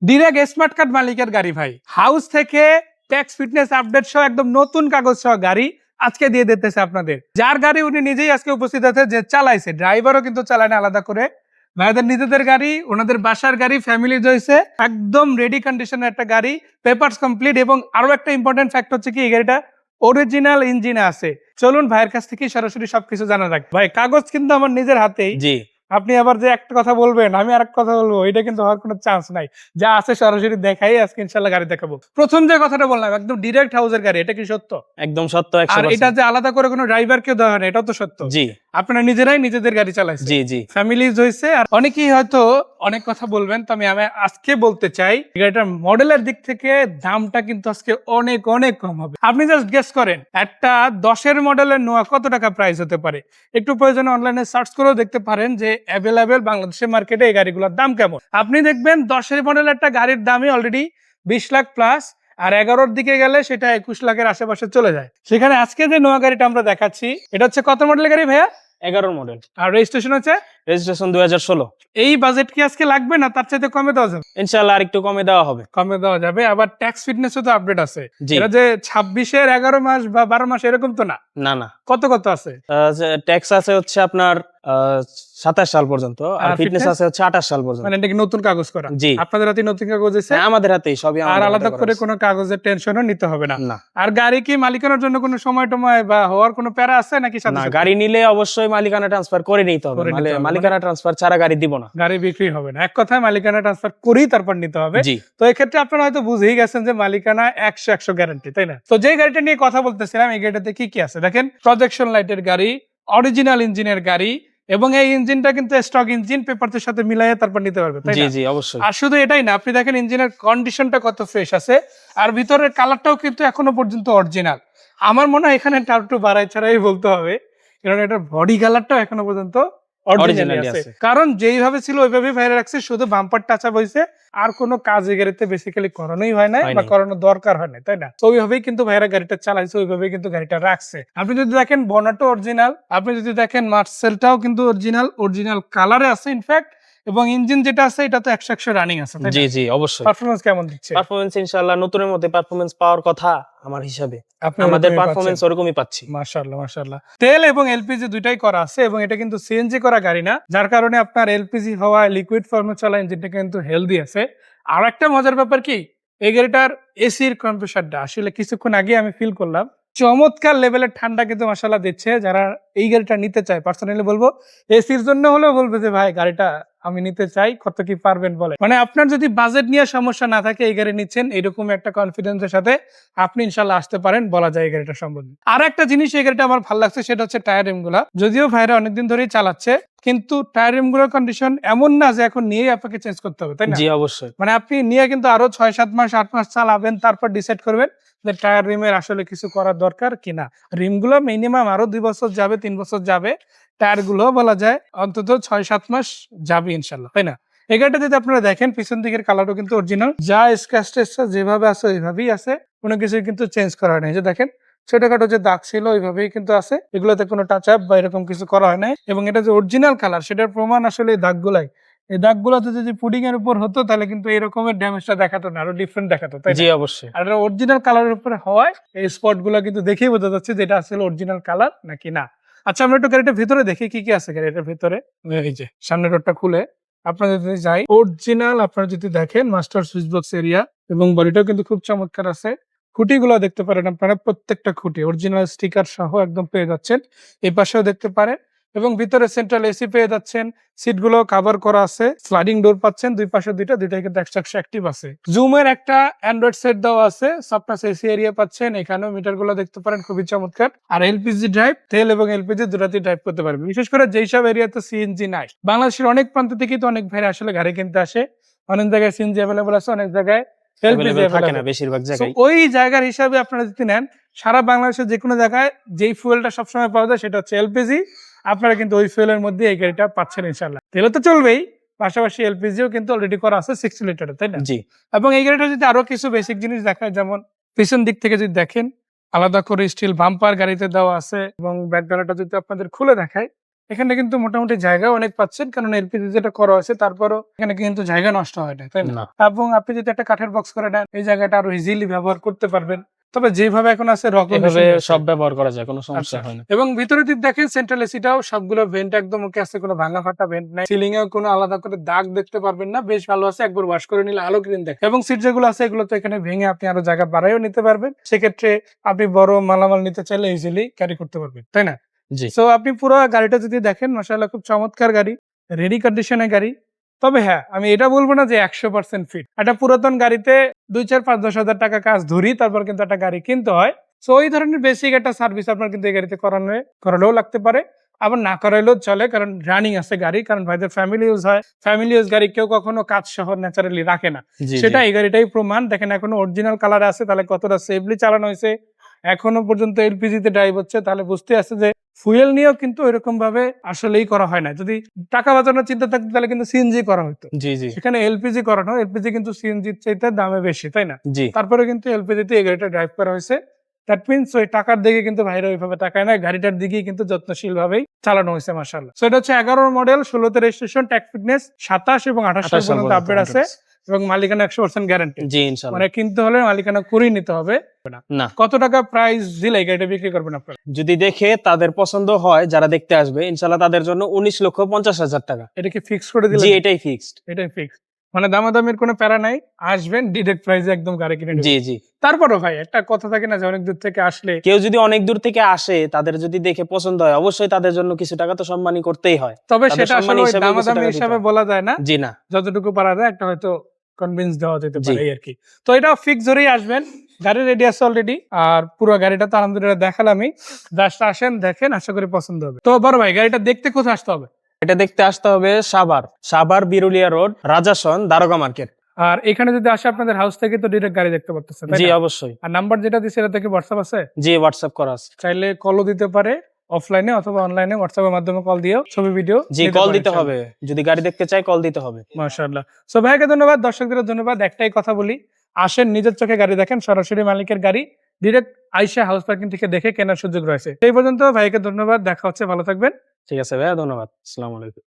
Direct smart card মালিকের গাড়ি ভাই, হাউস থেকে ট্যাক্স ফিটনেস আপডেট সহ একদম নতুন কাগজ সহ গাড়ি আজকে দিয়ে দিতেছে আপনাদের। যার গাড়ি উনি নিজেই আজকে উপস্থিত আছে, যে চালাইছে, ড্রাইভারও কিন্তু চালায় না আলাদা করে। ভাইদের নিজেদের গাড়ি, ওনাদের বাসার গাড়ি, ফ্যামিলি হয়েছে, একদম রেডি কন্ডিশনের একটা গাড়ি, পেপারস কমপ্লিট। এবং আরো একটা ইম্পর্টেন্ট ফ্যাক্ট হচ্ছে কি, এই গাড়িটা অরিজিনাল ইঞ্জিনে আছে। চলুন ভাইয়ের কাছ থেকে সরাসরি সবকিছু জানা রাখ। ভাই কাগজ কিন্তু আমার নিজের হাতেই। জি, আপনি আবার যে একটা কথা বলবেন আমি আর এক কথা বলবো, এটা কিন্তু হওয়ার কোনো চান্স নাই। যা আছে সরাসরি দেখাই আজকে ইনশাল্লাহ গাড়ি দেখাবো। প্রথম যে কথাটা বললাম একদম ডিরেক্ট হাউসের গাড়ি, এটা কি সত্য? একদম সত্য, আর এটা 100%। যে আলাদা করে কোনো ড্রাইভার কেউ দেওয়া হয় না, এটাও তো সত্য। জি আপনারা নিজেরাই নিজেদের গাড়ি চালাইছেন, জি জি ফ্যামিলিজ হয়েছে। আর অনেকেই হয়তো অনেক কথা বলবেন, তো আমি আজকে বলতে চাই গাড়িটার মডেলের দিক থেকে দামটা কিন্তু আজকে অনেক অনেক কম হবে। আপনি জাস্ট গেস করেন একটা 10-এর মডেলের নোয়া কত টাকা প্রাইস হতে পারে। একটু প্রয়োজনে অনলাইনে সার্চ করেও দেখতে পারেন যে অ্যাভেলেবেল বাংলাদেশের মার্কেটে এই গাড়িগুলোর দাম কেমন। আপনি দেখবেন 10-এর মডেলের একটা গাড়ির দামই অলরেডি 20 লাখ প্লাস, আর 11-র দিকে গেলে সেটা 21 লাখের আশেপাশে চলে যায়। সেখানে আজকে যে নোয়া গাড়িটা আমরা দেখাচ্ছি, এটা হচ্ছে কত মডেলের গাড়ি ভাইয়া? 11 মডেল, আর রেজিস্ট্রেশন হচ্ছে রেজিস্ট্রেশন 2016। এই বাজেট কি আজকে লাগবে না তার চাইতে কমে দেওয়া যাবে? ইনশাআল্লাহ আর একটু কমে দেওয়া হবে। কমে দেওয়া যাবে। আবার ট্যাক্স ফিটনেসও তো আপডেট আছে। জি। এটা যে 26-এর 11 মাস বা 12 মাস এরকম তো না। না না, কত কত আছে? ট্যাক্স আছে হচ্ছে আপনার 27 সাল পর্যন্ত, আর আর ফিটনেস fitness? আছে হচ্ছে 28 সাল পর্যন্ত। মানে এটা কি নতুন কাগজ করা? জি। আপনাদের হাতে নতুন কাগজ আছে, হ্যাঁ, আমাদের হাতেই সবই আর আমাদের আলাদা হাতে করে করা কোনো কাগজের টেনশনও নিতে হবে না। আছে। না আর গাড়ি কি মালিকানার জন্য কোনো সময় টময় বা হওয়ার কোনো প্যারা আছে নাকি? সাথে না, সাথে? গাড়ি নিলে অবশ্যই মালিকানা ট্রান্সফার করে নিতে হবে। করে নিতে হবে। মালিকানা ট্রান্সফার ছাড়া গাড়ি দিব না। গাড়ি বিক্রি হবে না, এক কথায় মালিকানা ট্রান্সফার করেই তারপর নিতে হবে। জি তো এক্ষেত্রে আপনারা হয়তো বুঝেই গেছেন যে মালিকানা 100 গ্যারান্টি, তাই না? তো যে গাড়িটা নিয়ে কথা বলতেছিলাম, এই গাড়িটাতে কি কি আছে দেখেন। প্রজেকশন লাইটের গাড়ি, অরিজিনাল ইঞ্জিনের গাড়ি, এবং এই ইঞ্জিনটা কিন্তু স্টক ইঞ্জিন, পেপারদের সাথে মিলাইয়ে তারপর নিতে পারবে, তাই জি না? জি অবশ্যই। আর শুধু এটাই না, আপনি দেখেন ইঞ্জিনের কন্ডিশনটা কত ফ্রেশ আছে, আর ভিতরের কালারটাও কিন্তু এখনো পর্যন্ত অরিজিনাল। আমার মনে হয় এখানে একটু বাড়াই ছাড়াই বলতে হবে, কারণ এটার বডি কালারটাও এখনো পর্যন্ত অরিজিনালি Originally আছে। আছে। কারণ যেইভাবে ছিল ওইভাবেই বাইরে রাখছে, শুধু বাম্পার টাচ আপ হয়েছে, আর কোনো কাজ এই গাড়িতে বেসিক্যালি করানোই হয় না হয় বা নাই। করানোর দরকার হয় না, তাই না? তো ওইভাবেই কিন্তু ভাইরা গাড়িটা চালাইছে, ওইভাবেই কিন্তু গাড়িটা রাখছে। আপনি যদি দেখেন বনাটো অরিজিনাল, আপনি যদি দেখেন মার্সেলটাও কিন্তু অরিজিনাল কালারে আছে ইনফ্যাক্ট, এবং ইঞ্জিন যেটা আছে এটা তো 100 রানিং আছে, তাই জি না? জি অবশ্যই। পারফরম্যান্স কেমন দিচ্ছে? পারফরম্যান্স ইনশাআল্লাহ নতুনের মধ্যে পারফরম্যান্স পাওয়ার কথা আমার হিসাবে। আপনি আমাদের ওরকমই পারফরম্যান্স পাচ্ছেন? ওরকমই পাচ্ছি। মাশাআল্লাহ মাশাআল্লাহ। তেল এবং এলপিজি দুইটাই করা আছে, এবং এটা কিন্তু সিএনজি করা গাড়ি না, যার কারণে আপনার এলপিজি হওয়া লিকুইড ফর্মে চলা ইঞ্জিনটা কিন্তু হেলদি আছে। আর একটা মজার ব্যাপার কি, এই গাড়িটার এসির কম্প্রেসারটা আসলে কিছুক্ষণ আগে আমি ফিল করলাম, চমৎকার লেভেলের ঠান্ডা কিন্তু মাশাআল্লাহ দিচ্ছে। যারা এই গাড়িটা নিতে চায়, পার্সোনালি বলবো এসির জন্য হলেও বলবে যে ভাই গাড়িটা আমি নিতে চাই, কত কি পারবেন বলে। মানে আপনার যদি বাজেট নিয়ে সমস্যা না থাকে, এই গাড়ি নিচ্ছেন এরকম একটা কনফিডেন্সের সাথে আপনি ইনশাল্লাহ আসতে পারেন, বলা যায় এই গাড়িটা সম্বন্ধে। আর একটা জিনিস এই গাড়িটা আমার ভালো লাগছে, সেটা হচ্ছে টায়ার রিম গুলা। যদিও ভাইরা অনেকদিন ধরেই চালাচ্ছে, কিন্তু টায়ার রিম গুলোর কন্ডিশন এমন না যে এখন নিয়ে আপনাকে চেঞ্জ করতে হবে, তাই না? জি অবশ্যই। মানে আপনি নিয়ে কিন্তু আরো 6-7 মাস 8 মাস চালাবেন, তারপর ডিসাইড করবেন যে টায়ার রিমের আসলে কিছু করার দরকার কিনা। রিম গুলো মিনিমাম আরো 2 বছর যাবে, 3 বছর যাবে। টায়ার গুলো বলা যায় অন্তত 6-7 মাস যাবে ইনশাল্লাহ, তাই না? এই গাড়িটা যদি আপনারা দেখেন, পিছন দিকের কালারও কিন্তু অরিজিনাল, যা স্ক্র্যাচ যেভাবে আছে ওইভাবেই আছে, কোনো কিছু কিন্তু চেঞ্জ করা হয় নাই। যে দেখেন ছোটখাটো যে দাগ ছিল ওইভাবেই কিন্তু আছে, এগুলোতে কোনো টাচ আপ বা এরকম কিছু করা হয় নাই। এবং এটা যে অরিজিনাল কালার সেটার প্রমাণ আসলে এই দাগগুলাই। এই দাগগুলোতে যদি পুডিং এর উপর হতো তাহলে কিন্তু এরকমের ড্যামেজটা দেখাতো না, আরো ডিফারেন্ট দেখাতো, তাই জি না? অবশ্যই। আর এটা অরিজিনাল কালারের উপরে হওয়ায় এই স্পট গুলো কিন্তু দেখেই বোঝা যাচ্ছে যে এটা আসলে অরিজিনাল কালার নাকি না। আচ্ছা, আমরা একটু গাড়িটার ভিতরে দেখি কি কি আছে গাড়িটার ভিতরে। এই যে সামনের ডোরটা খুলে আপনারা যদি যাই, অরিজিনাল আপনারা যদি দেখেন মাস্টার সুইচ বক্স এরিয়া, এবং বডিটাও কিন্তু খুব চমৎকার আছে। খুঁটিগুলো দেখতে পারেন আপনারা, প্রত্যেকটা খুঁটি অরিজিনাল স্টিকার সহ একদম পেয়ে যাচ্ছেন। এই পাশেও দেখতে পারেন, এবং ভিতরে সেন্ট্রাল এসি পেয়ে যাচ্ছেন। সিটগুলো কভার করা আছে, স্লাইডিং ডোর পাচ্ছেন, দুই পাশে দুইটাই কিন্তু 100 অ্যাক্টিভ আছে। জুমের একটা অ্যান্ড্রয়েড সেট দেওয়া আছে, সফটনেস এসি এরিয়া পাচ্ছেন। এখানেও মিটার গুলো দেখতে পারেন, খুবই চমৎকার। আর এলপিজি ড্রাইভ, তেল এবং এলপিজি দুটাতেই ড্রাইভ করতে পারবেন, বিশেষ করে যেই সব এরিয়াতে সিএনজি নাই। বাংলাদেশের অনেক প্রান্ত থেকেই তো অনেক ভাইরা আসলে গাড়ি কিনতে আসে, অনেক জায়গায় সিএনজি অ্যাভেলেবল আছে, অনেক জায়গায় এলপিজি Available থাকে না অ্যাভেলেবল। বেশিরভাগ So, জায়গায়। ওই জায়গার হিসাবে আপনারা যদি নেন, সারা বাংলাদেশের যে কোনো জায়গায় যেই ফুয়েলটা সবসময় পাওয়া যায় সেটা হচ্ছে এলপিজি। আপনারা কিন্তু ওই ফুয়েলের মধ্যে এই গাড়িটা পাচ্ছেন ইনশাল্লাহ। তেলে তো চলবেই, পাশাপাশি এলপিজিও কিন্তু অলরেডি করা আছে 60 লিটারের, তাই না? জি এবং এই গাড়িটা যদি আরো কিছু বেসিক জিনিস দেখায়, যেমন পিছন দিক থেকে যদি দেখেন, আলাদা করে স্টিল বাম্পার গাড়িতে দেওয়া আছে, এবং ব্যাক ডালাটা যদি আপনাদের খুলে দেখায়, এখানে কিন্তু মোটামুটি জায়গা অনেক পাচ্ছেন, কারণ এলপিজি যেটা করা হয়েছে তারপরও এখানে কিন্তু জায়গা নষ্ট হয় না, তাই না? না। এবং আপনি যদি একটা কাঠের বক্স করে নেন, এই জায়গাটা আরো ইজিলি ব্যবহার করতে পারবেন। তবে যেভাবে এখন আছে এভাবে সব ব্যবহার করা যায়, কোনো সমস্যা আচ্ছা। হয় না। এবং ভিতরে যদি দেখেন সেন্ট্রাল এসিটাও সবগুলো ভেন্ট একদম ওকে আছে, কোনো ভাঙা ফাটা ভেন্ট নাই। সিলিং এও কোনো আলাদা করে দাগ দেখতে পারবেন না, বেশ ভালো আছে। একবার ওয়াশ করে নিলে আলো গ্রিন দেখে। এবং সিট যেগুলো আছে এগুলো তো এখানে ভেঙে আপনি আরো জায়গা বাড়াইও নিতে পারবেন। সেক্ষেত্রে আপনি বড় মালামাল নিতে চাইলে ইজিলি ক্যারি করতে পারবেন, তাই না? জি। সো আপনি পুরো গাড়িটা যদি দেখেন, মাশাআল্লাহ খুব চমৎকার গাড়ি, রেডি কন্ডিশনের গাড়ি। তবে হ্যাঁ, আমি এটা বলবো না যে 100% ফিট। একটা পুরাতন গাড়িতে 2, 4, 5, 10 হাজার টাকা কাজ ধরি, তারপর কিন্তু একটা গাড়ি কিনতে হয়। সো ওই ধরনের বেসিক একটা সার্ভিস আপনার কিন্তু এই গাড়িতে করালেও লাগতে পারে, আবার না করাইলেও চলে, কারণ রানিং আছে গাড়ি। কারণ ভাইদের ফ্যামিলি ইউজ হয়, ফ্যামিলি ইউজ গাড়ি কেউ কখনো কাজ সহ ন্যাচারালি রাখে না। জি, সেটা জি। এই গাড়িটাই প্রমাণ। দেখেন এখনো অরিজিনাল কালারে আছে, তাহলে কতটা সেফলি চালানো হয়েছে। এখনো পর্যন্ত এলপিজি তে ড্রাইভ হচ্ছে, তাহলে বুঝতে আছে যে ফুয়েল নিয়েও কিন্তু এরকম ভাবে আসলেই করা হয় না। যদি টাকা বাঁচানোর চিন্তা থাকতো তাহলে কিন্তু সিএনজি করা হতো। জি, জি। এখানে এলপিজি করানো, এলপিজি কিন্তু সিএনজির চাইতে দামে বেশি, তাই না? জি। তারপরে কিন্তু এলপিজি তে এই গাড়িটা ড্রাইভ করা হয়েছে। দ্যাট মিনস ওই টাকার দিকে কিন্তু ভাইরা ওইভাবে তাকায় না, গাড়িটার দিকেই কিন্তু যত্নশীল ভাবেই চালানো হয়েছে মাশাআল্লাহ। সো এটা হচ্ছে 11 মডেল, 16 তে রেজিস্ট্রেশন, ট্যাক্স ফিটনেস 27 এবং 28 সাল 28 সাল পর্যন্ত আপডেট আছে, এবং মালিকানা 100% গ্যারান্টি। জি, ইনশাআল্লাহ। মানে কিনতে হলে মালিকানা করেই নিতে হবে না। না, কত টাকা প্রাইস দিলে এই গাড়িটা বিক্রি করবেন আপনারা? যদি দেখে তাদের পছন্দ হয়, যারা দেখতে আসবে, ইনশাআল্লাহ তাদের জন্য 19,50,000 টাকা। এটা কি ফিক্স করে দিলে? জি, এটাই ফিক্সড। এটাই ফিক্স। মানে দামাদামির কোনো প্যারা নাই, আসবেন ডিরেক্ট প্রাইসে একদম গাড়ি কিনে জি, নেবেন। জি। তারপরও ভাই একটা কথা থাকে না যে অনেক দূর থেকে আসলে, কেউ যদি অনেক দূর থেকে আসে, তাদের যদি দেখে পছন্দ হয়, অবশ্যই তাদের জন্য কিছু টাকা তো সম্মানী করতেই হয়। তবে তাদের সেটা আসলে সম্মানী ওই হিসেবে কিছু দামাদামি টাকা দিতে হিসাবে হয়। বলা যায় না, জি না। যতটুকু পারা যায় একটা হয়তো কনভিন্স দেওয়া যেতে জি। পারে এই আর কি। তো এটা ফিক্স ধরেই আসবেন, গাড়ি রেডি আছে অলরেডি। আর পুরো গাড়িটা তো আলহামদুলিল্লাহ দেখালামই, জাস্ট আসেন দেখেন, আশা করি পছন্দ হবে। তো বড় ভাই গাড়িটা দেখতে কোথায় আসতে হবে? এটা দেখতে আসতে হবে সাভার বিরুলিয়া রোড, রাজাসন, দারোগা মার্কেট। আর এখানে যদি আসে আপনাদের হাউস থেকে তো ডিরেক্ট গাড়ি দেখতে পারতেছে, তাই জি, না? অবশ্যই। আর নাম্বার যেটা দিছে এটা থেকে হোয়াটসঅ্যাপ আছে, জি, হোয়াটসঅ্যাপ করা আছে। চাইলে কলও দিতে পারে, অফলাইনে অথবা অনলাইনে হোয়াটসঅ্যাপের মাধ্যমে কল দিয়েও ছবি ভিডিও জি, কল দিতে হবে। যদি গাড়ি দেখতে চাই, কল দিতে হবে। মাশাআল্লাহ। সো ভাইকে ধন্যবাদ, দর্শকদের ধন্যবাদ। একটাই কথা বলি, আসেন নিজের চোখে গাড়ি দেখেন, সরাসরি মালিকের গাড়ি ডিরেক্ট আইসা হাউস পার্কিং থেকে দেখে কেনার সুযোগ রয়েছে। এই পর্যন্ত ভাইকে ধন্যবাদ, দেখা হচ্ছে, ভালো থাকবেন। ঠিক আছে ভাইয়া, ধন্যবাদ। আসসালামু আলাইকুম।